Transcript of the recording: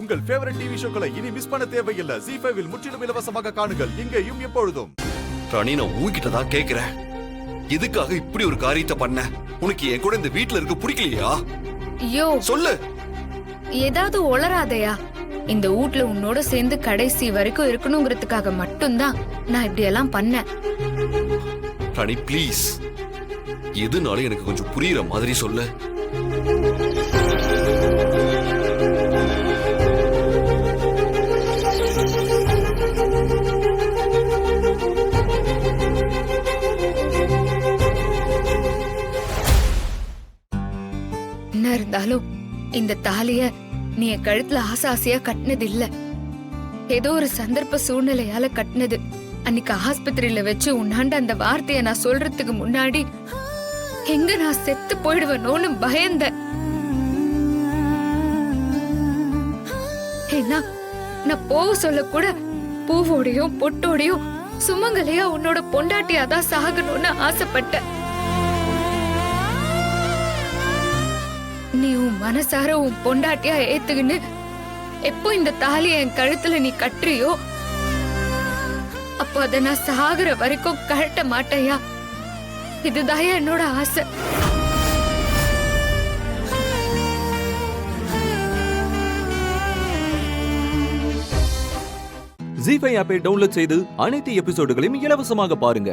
உங்கள் favourite TV ஷோக்களை இனி miss பண்ண தேவையில்லை. ZEE5 இல் முற்றிலும் இலவசமாக காணுங்கள், இங்கேயும் எப்பொழுதும். ராணி, நான் உன்கிட்ட தான் கேக்குறேன், எதுக்காக இப்படி ஒரு காரியத்தை பண்ண? உனக்கு என் கூட இந்த வீட்ல இருக்க பிடிக்கலையா? ஐயோ சொல்லு. ஏதாவது உளராதையா? இந்த வீட்ல உன்னோட சேர்ந்து கடைசி வரைக்கும் இருக்கணுங்கிறதுக்காக மட்டும்தான் நான் இப்படி எல்லாம் பண்ணேன். ராணி ப்ளீஸ், எதுனாலும் எனக்கு கொஞ்சம் புரியுற மாதிரி சொல்லு. என்ன இருந்தாலும் இந்த தாலிய நீ என் கழுத்துல ஆசாசியா கட்டினது இல்ல, ஏதோ ஒரு சந்தர்ப்ப சூழ்நிலையால கட்டினது. அன்னைக்கு ஆஸ்பத்திரியில வச்சு உன்னாண்ட அந்த வார்த்தைய நான் சொல்றதுக்கு முன்னாடி எங்க நான் செத்து போயிடுவேனோன்னு பயந்தேன். ஏன்னா நான் போக சொல்ல கூட பூவோடையும் பொட்டோடையும் சுமங்கலையா உன்னோட பொண்டாட்டியாதான் சாகணும்னு ஆசைப்பட்டேன். நீ உன் மனசார உன் பொண்டாட்டியா ஏத்துக்கின்னு எப்போ இந்த தாலிய என் கழுத்துல நீ கட்டுறியோ அப்போ அத நான் சாகுற வரைக்கும் கழட்ட மாட்டேயா. இதுதான் என்னோட ஆசை. ZEE5 ஆப்பை டவுன்லோட் செய்து அனைத்து எபிசோடுகளையும் இலவசமாக பாருங்க.